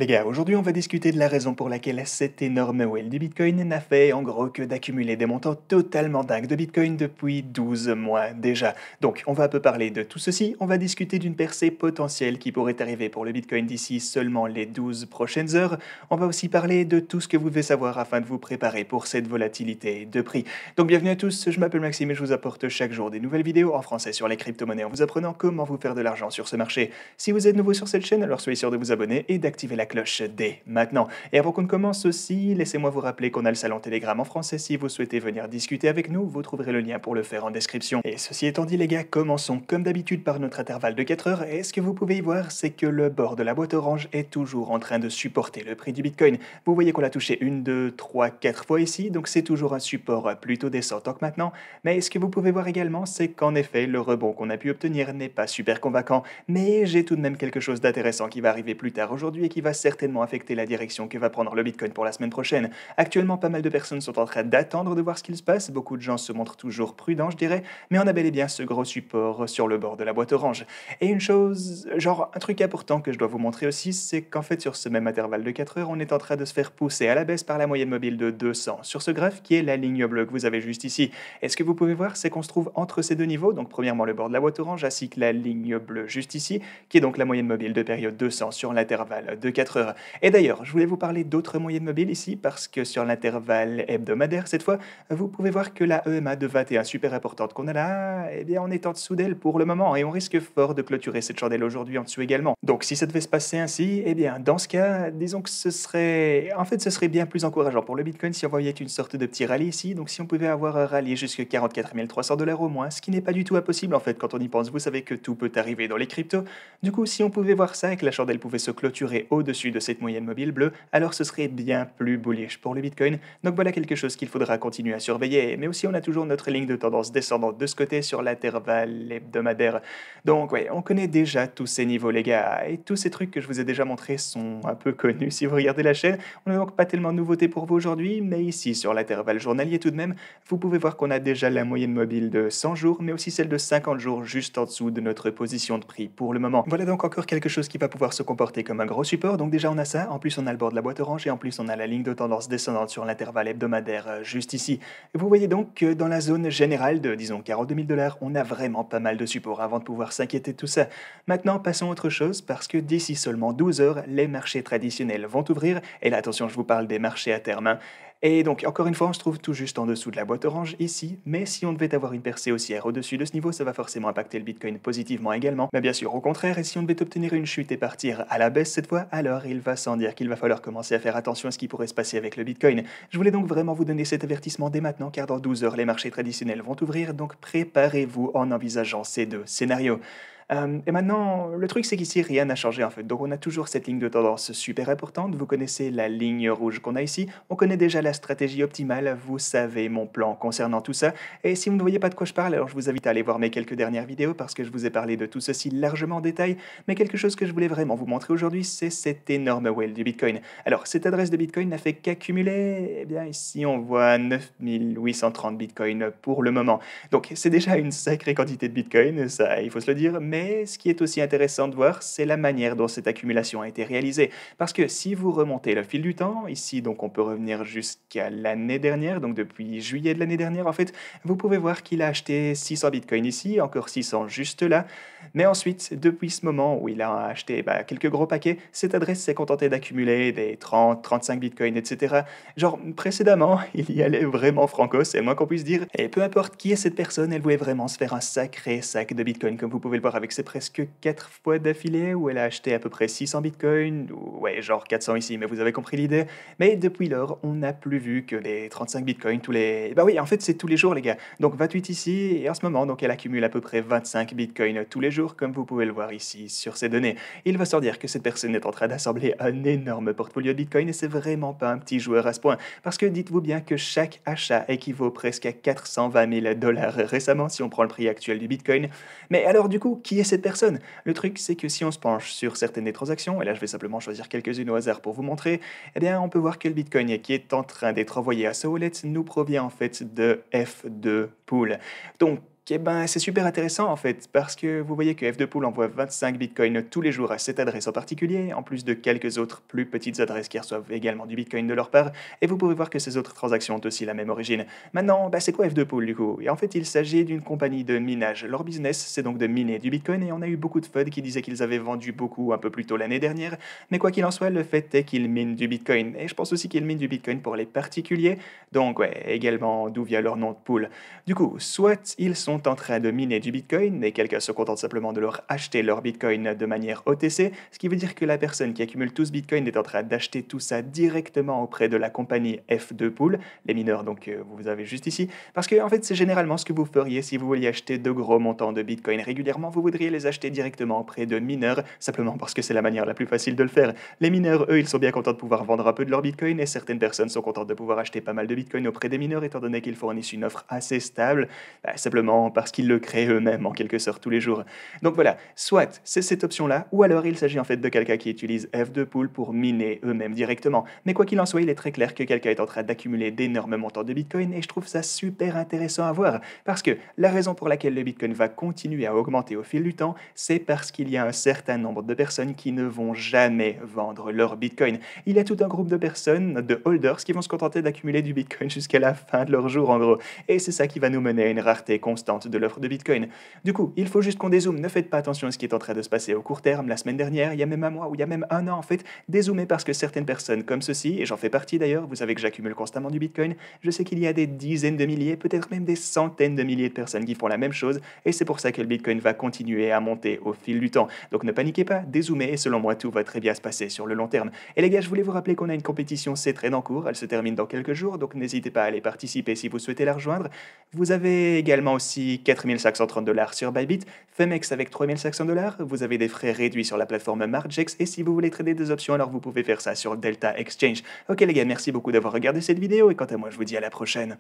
Les gars, aujourd'hui on va discuter de la raison pour laquelle cette énorme whale du Bitcoin n'a fait en gros que d'accumuler des montants totalement dingues de Bitcoin depuis 12 mois déjà. Donc on va un peu parler de tout ceci, on va discuter d'une percée potentielle qui pourrait arriver pour le Bitcoin d'ici seulement les 12 prochaines heures. On va aussi parler de tout ce que vous devez savoir afin de vous préparer pour cette volatilité de prix. Donc bienvenue à tous, je m'appelle Maxime et je vous apporte chaque jour des nouvelles vidéos en français sur les crypto-monnaies en vous apprenant comment vous faire de l'argent sur ce marché. Si vous êtes nouveau sur cette chaîne, alors soyez sûr de vous abonner et d'activer la cloche dès maintenant. Et avant qu'on ne commence aussi, laissez-moi vous rappeler qu'on a le salon Telegram en français. Si vous souhaitez venir discuter avec nous, vous trouverez le lien pour le faire en description. Et ceci étant dit les gars, commençons comme d'habitude par notre intervalle de 4 heures. Et ce que vous pouvez y voir, c'est que le bord de la boîte orange est toujours en train de supporter le prix du Bitcoin. Vous voyez qu'on l'a touché 1, 2, 3, 4 fois ici, donc c'est toujours un support plutôt descendant que maintenant. Mais ce que vous pouvez voir également, c'est qu'en effet, le rebond qu'on a pu obtenir n'est pas super convaincant. Mais j'ai tout de même quelque chose d'intéressant qui va arriver plus tard aujourd'hui et qui va certainement affecter la direction que va prendre le Bitcoin pour la semaine prochaine. Actuellement, pas mal de personnes sont en train d'attendre de voir ce qu'il se passe. Beaucoup de gens se montrent toujours prudents, je dirais, mais on a bel et bien ce gros support sur le bord de la boîte orange. Et une chose, genre un truc important que je dois vous montrer aussi, c'est qu'en fait sur ce même intervalle de 4 heures, on est en train de se faire pousser à la baisse par la moyenne mobile de 200 sur ce graphe qui est la ligne bleue que vous avez juste ici. Et ce que vous pouvez voir, c'est qu'on se trouve entre ces deux niveaux, donc premièrement le bord de la boîte orange ainsi que la ligne bleue juste ici, qui est donc la moyenne mobile de période 200 sur l'intervalle de 4 heures. Et d'ailleurs, je voulais vous parler d'autres moyennes mobiles ici parce que sur l'intervalle hebdomadaire cette fois, vous pouvez voir que la EMA de 21 super importante qu'on a là, eh bien on est en dessous d'elle pour le moment et on risque fort de clôturer cette chandelle aujourd'hui en dessous également. Donc si ça devait se passer ainsi, eh bien dans ce cas, disons que ce serait bien plus encourageant pour le Bitcoin si on voyait une sorte de petit rallye ici. Donc si on pouvait avoir un rallye jusqu'à 44 300 $ au moins, ce qui n'est pas du tout impossible en fait quand on y pense. Vous savez que tout peut arriver dans les cryptos. Du coup, si on pouvait voir ça et que la chandelle pouvait se clôturer au-dessus de cette moyenne mobile bleue, alors ce serait bien plus bullish pour le Bitcoin. Donc voilà quelque chose qu'il faudra continuer à surveiller. Mais aussi, on a toujours notre ligne de tendance descendante de ce côté sur l'intervalle hebdomadaire. Donc ouais, on connaît déjà tous ces niveaux, les gars. Et tous ces trucs que je vous ai déjà montrés sont un peu connus si vous regardez la chaîne. On n'a donc pas tellement de nouveautés pour vous aujourd'hui, mais ici, sur l'intervalle journalier tout de même, vous pouvez voir qu'on a déjà la moyenne mobile de 100 jours, mais aussi celle de 50 jours juste en dessous de notre position de prix pour le moment. Voilà donc encore quelque chose qui va pouvoir se comporter comme un gros support. Donc déjà, on a ça. En plus, on a le bord de la boîte orange et en plus, on a la ligne de tendance descendante sur l'intervalle hebdomadaire juste ici. Vous voyez donc que dans la zone générale de, disons, 42 000 $, on a vraiment pas mal de supports avant de pouvoir s'inquiéter de tout ça. Maintenant, passons à autre chose parce que d'ici seulement 12 heures, les marchés traditionnels vont ouvrir. Et là, attention, je vous parle des marchés à terme, hein. Et donc, encore une fois, on se trouve tout juste en dessous de la boîte orange ici, mais si on devait avoir une percée haussière au-dessus de ce niveau, ça va forcément impacter le Bitcoin positivement également. Mais bien sûr, au contraire, et si on devait obtenir une chute et partir à la baisse cette fois, alors il va sans dire qu'il va falloir commencer à faire attention à ce qui pourrait se passer avec le Bitcoin. Je voulais donc vraiment vous donner cet avertissement dès maintenant, car dans 12 heures, les marchés traditionnels vont ouvrir, donc préparez-vous en envisageant ces deux scénarios. Et maintenant, le truc, c'est qu'ici, rien n'a changé en fait. Donc, on a toujours cette ligne de tendance super importante. Vous connaissez la ligne rouge qu'on a ici. On connaît déjà la stratégie optimale. Vous savez mon plan concernant tout ça. Et si vous ne voyez pas de quoi je parle, alors je vous invite à aller voir mes quelques dernières vidéos parce que je vous ai parlé de tout ceci largement en détail. Mais quelque chose que je voulais vraiment vous montrer aujourd'hui, c'est cette énorme whale du Bitcoin. Alors, cette adresse de Bitcoin n'a fait qu'accumuler. Eh bien, ici, on voit 9830 Bitcoin pour le moment. Donc, c'est déjà une sacrée quantité de Bitcoin, ça, il faut se le dire. Mais ce qui est aussi intéressant de voir, c'est la manière dont cette accumulation a été réalisée. Parce que si vous remontez le fil du temps, ici donc on peut revenir jusqu'à l'année dernière, donc depuis juillet de l'année dernière en fait, vous pouvez voir qu'il a acheté 600 bitcoins ici, encore 600 juste là. Mais ensuite, depuis ce moment où il a acheté quelques gros paquets, cette adresse s'est contentée d'accumuler des 30, 35 bitcoins, etc. Genre précédemment, il y allait vraiment franco, c'est le moins qu'on puisse dire. Et peu importe qui est cette personne, elle voulait vraiment se faire un sacré sac de bitcoin, comme vous pouvez le voir avec ses presque 4 fois d'affilée, où elle a acheté à peu près 600 bitcoins, ou ouais, genre 400 ici, mais vous avez compris l'idée. Mais depuis lors, on n'a plus vu que les 35 bitcoins tous les... Bah oui, en fait, c'est tous les jours, les gars. Donc 28 ici, et en ce moment, donc elle accumule à peu près 25 bitcoins tous les jours, comme vous pouvez le voir ici sur ces données. Il va sans dire que cette personne est en train d'assembler un énorme portfolio de bitcoin, et c'est vraiment pas un petit joueur à ce point. Parce que dites-vous bien que chaque achat équivaut presque à 420 000 $ récemment, si on prend le prix actuel du bitcoin. Mais alors, du coup, qui est cette personne? Le truc, c'est que si on se penche sur certaines des transactions, et là je vais simplement choisir quelques-unes au hasard pour vous montrer, eh bien on peut voir que le Bitcoin qui est en train d'être envoyé à sa wallet nous provient en fait de F2 Pool. Donc Eh ben, c'est super intéressant en fait, parce que vous voyez que F2Pool envoie 25 bitcoins tous les jours à cette adresse en particulier, en plus de quelques autres plus petites adresses qui reçoivent également du bitcoin de leur part, et vous pouvez voir que ces autres transactions ont aussi la même origine. Maintenant, bah, c'est quoi F2Pool du coup? Et en fait, il s'agit d'une compagnie de minage. Leur business, c'est donc de miner du bitcoin, et on a eu beaucoup de FUD qui disaient qu'ils avaient vendu beaucoup un peu plus tôt l'année dernière, mais quoi qu'il en soit, le fait est qu'ils minent du bitcoin, et je pense aussi qu'ils minent du bitcoin pour les particuliers, donc ouais, également d'où vient leur nom de pool. Du coup, soit ils sont en train de miner du Bitcoin et quelqu'un se contente simplement de leur acheter leur Bitcoin de manière OTC, ce qui veut dire que la personne qui accumule tout ce Bitcoin est en train d'acheter tout ça directement auprès de la compagnie F2Pool, les mineurs donc vous avez juste ici, parce que en fait c'est généralement ce que vous feriez si vous vouliez acheter de gros montants de Bitcoin régulièrement, vous voudriez les acheter directement auprès de mineurs, simplement parce que c'est la manière la plus facile de le faire. Les mineurs, eux, ils sont bien contents de pouvoir vendre un peu de leur Bitcoin et certaines personnes sont contentes de pouvoir acheter pas mal de Bitcoin auprès des mineurs étant donné qu'ils fournissent une offre assez stable, bah, simplement parce qu'ils le créent eux-mêmes en quelque sorte tous les jours. Donc voilà, soit c'est cette option-là, ou alors il s'agit en fait de quelqu'un qui utilise F2Pool pour miner eux-mêmes directement. Mais quoi qu'il en soit, il est très clair que quelqu'un est en train d'accumuler d'énormes montants de Bitcoin et je trouve ça super intéressant à voir. Parce que la raison pour laquelle le Bitcoin va continuer à augmenter au fil du temps, c'est parce qu'il y a un certain nombre de personnes qui ne vont jamais vendre leur Bitcoin. Il y a tout un groupe de personnes, de holders, qui vont se contenter d'accumuler du Bitcoin jusqu'à la fin de leur jour en gros. Et c'est ça qui va nous mener à une rareté constante de l'offre de Bitcoin. Du coup, il faut juste qu'on dézoome. Ne faites pas attention à ce qui est en train de se passer au court terme, la semaine dernière, il y a même un mois ou il y a même un an en fait. Dézoomez parce que certaines personnes comme ceci, et j'en fais partie d'ailleurs, vous savez que j'accumule constamment du Bitcoin, je sais qu'il y a des dizaines de milliers, peut-être même des centaines de milliers de personnes qui font la même chose, et c'est pour ça que le Bitcoin va continuer à monter au fil du temps. Donc ne paniquez pas, dézoomez, et selon moi, tout va très bien se passer sur le long terme. Et les gars, je voulais vous rappeler qu'on a une compétition C-Trade en cours, elle se termine dans quelques jours, donc n'hésitez pas à aller participer si vous souhaitez la rejoindre. Vous avez également aussi 4530 $ sur Bybit, Femex avec 3500 $, vous avez des frais réduits sur la plateforme Margex, et si vous voulez trader des options, alors vous pouvez faire ça sur Delta Exchange. Ok les gars, merci beaucoup d'avoir regardé cette vidéo, et quant à moi, je vous dis à la prochaine.